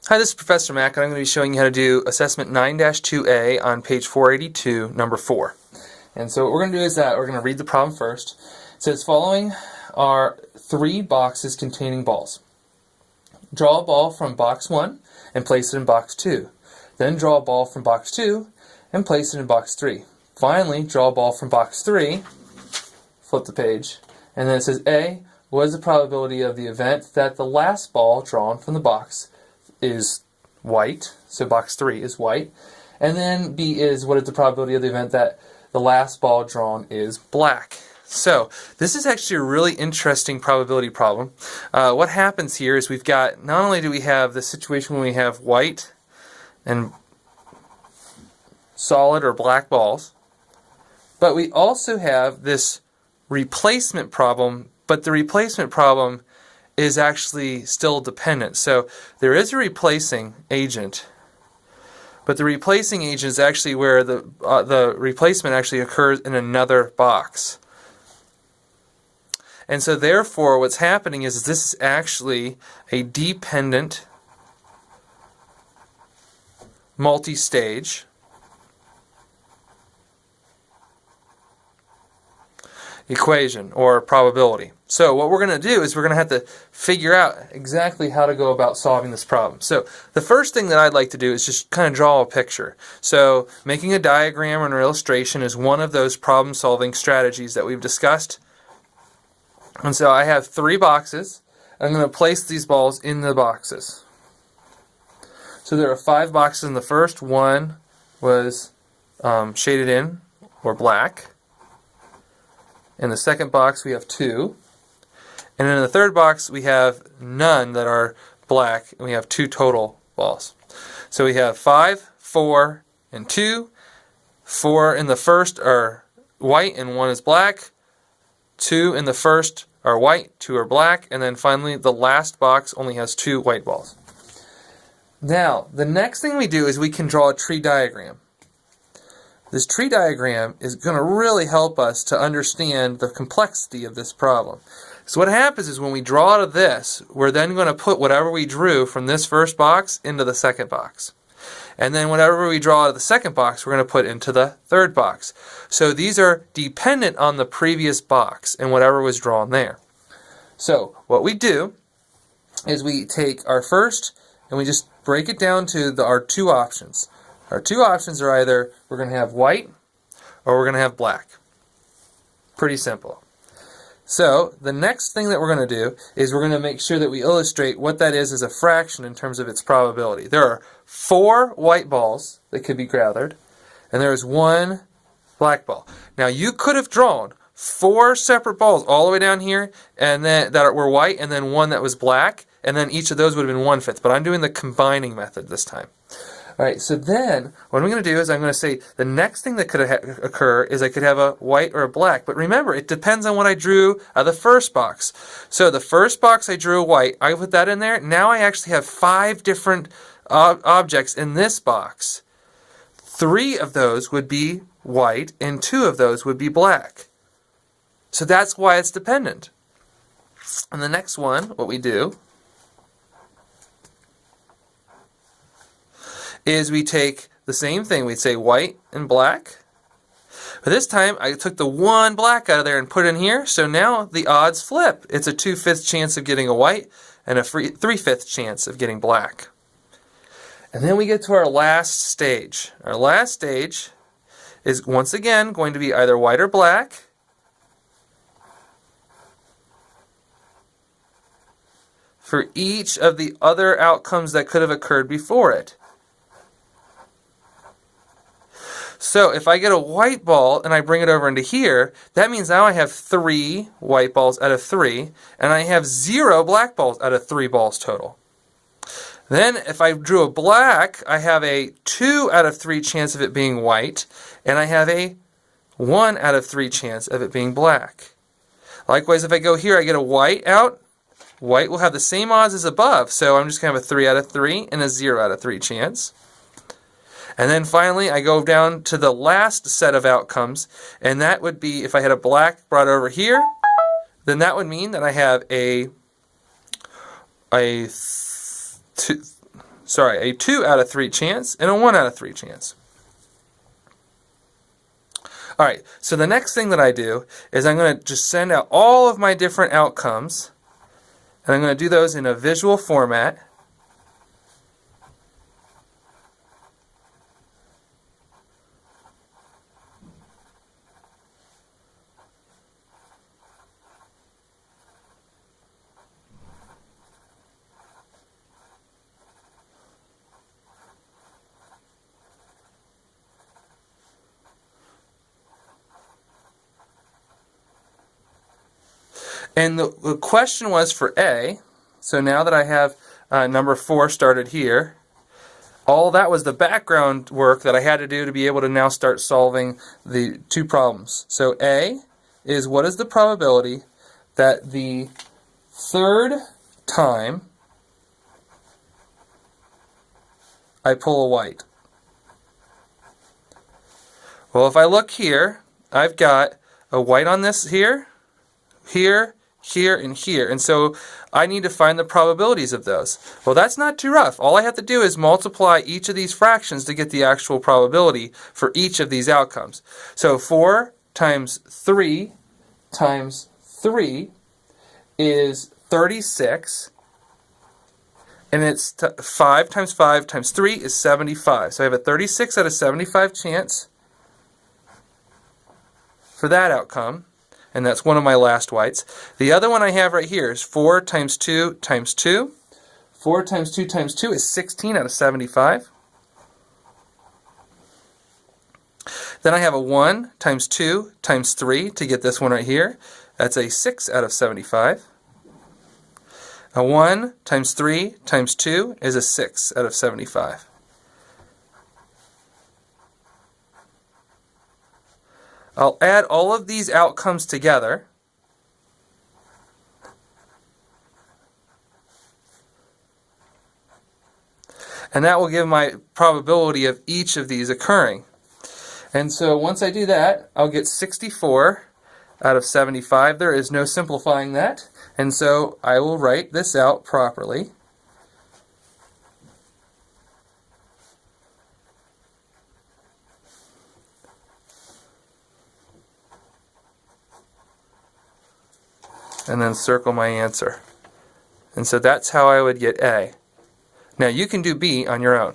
Hi, this is Professor Mack, and I'm going to be showing you how to do Assessment 9-2A on page 482, number 4. And so what we're going to do is we're going to read the problem first. It says, following are 3 boxes containing balls. Draw a ball from box 1 and place it in box 2. Then draw a ball from box 2 and place it in box 3. Finally, draw a ball from box 3, flip the page, and then it says A, what is the probability of the event that the last ball drawn from the box is white, so box 3 is white, and then B is what is the probability of the event that the last ball drawn is black. So this is actually a really interesting probability problem. What happens here is we've got, not only do we have the situation when we have white and solid or black balls, but we also have this replacement problem, but the replacement problem is actually still dependent. So there is a replacing agent, but the replacing agent is actually where the replacement actually occurs in another box. And so therefore what's happening is this is actually a dependent multi-stage equation or probability. So what we're going to do is we're going to have to figure out exactly how to go about solving this problem. So the first thing that I'd like to do is just kind of draw a picture. So making a diagram or an illustration is one of those problem solving strategies that we've discussed. And so I have 3 boxes. I'm going to place these balls in the boxes. So there are 5 boxes in the first. One was shaded in or black. In the second box we have 2. And in the third box we have none that are black, and we have 2 total balls. So we have 5, 4, and 2. 4 in the first are white and 1 is black. 2 in the first are white, 2 are black, and then finally the last box only has 2 white balls. Now, the next thing we do is we can draw a tree diagram. This tree diagram is going to really help us to understand the complexity of this problem. So what happens is when we draw out of this, we're then going to put whatever we drew from this first box into the second box. And then whatever we draw out of the second box, we're going to put into the third box. So these are dependent on the previous box and whatever was drawn there. So what we do is we take our first and we just break it down to our 2 options. Our 2 options are either we're going to have white or we're going to have black. Pretty simple. So the next thing that we're going to do is we're going to make sure that we illustrate what that is as a fraction in terms of its probability. There are 4 white balls that could be gathered, and there is 1 black ball. Now you could have drawn 4 separate balls all the way down here and then that were white, and then 1 that was black, and then each of those would have been 1/5. But I'm doing the combining method this time. Alright, so then what I'm going to do is I'm going to say the next thing that could occur is I could have a white or a black. But remember, it depends on what I drew out of the first box. So the first box I drew a white, I put that in there. Now I actually have 5 different objects in this box. 3 of those would be white and 2 of those would be black. So that's why it's dependent. And the next one, what we do is we take the same thing. We'd say white and black. But this time I took the 1 black out of there and put it in here. So now the odds flip. It's a 2/5 chance of getting a white and a 3/5 chance of getting black. And then we get to our last stage. Our last stage is once again going to be either white or black. For each of the other outcomes that could have occurred before it. So if I get a white ball and I bring it over into here, that means now I have 3 white balls out of 3, and I have 0 black balls out of 3 balls total. Then if I drew a black, I have a 2 out of 3 chance of it being white, and I have a 1 out of 3 chance of it being black. Likewise, if I go here, I get a white out. White will have the same odds as above, so I'm just going to have a 3 out of 3 and a 0 out of 3 chance. And then finally, I go down to the last set of outcomes, and that would be if I had a black brought over here, then that would mean that I have a 2 out of 3 chance and a 1 out of 3 chance. Alright, so the next thing that I do is I'm going to just send out all of my different outcomes, and I'm going to do those in a visual format. And the question was for A, so now that I have number 4 started here, all that was the background work that I had to do to be able to now start solving the 2 problems. So A is, what is the probability that the 3rd time I pull a white? Well, if I look here, I've got a white on this here, here, here, and here. And so I need to find the probabilities of those. Well, that's not too rough. All I have to do is multiply each of these fractions to get the actual probability for each of these outcomes. So 4 times 3 times 3 is 36. And it's 5 times 5 times 3 is 75. So I have a 36 out of 75 chance for that outcome. And that's one of my last whites. The other one I have right here is 4 times 2 times 2. 4 times 2 times 2 is 16 out of 75. Then I have a 1 times 2 times 3 to get this one right here. That's a 6 out of 75. A 1 times 3 times 2 is a 6 out of 75. I'll add all of these outcomes together, and that will give my probability of each of these occurring. And so once I do that, I'll get 64 out of 75. There is no simplifying that, and so I will write this out properly. And then circle my answer. And so that's how I would get A. Now you can do B on your own.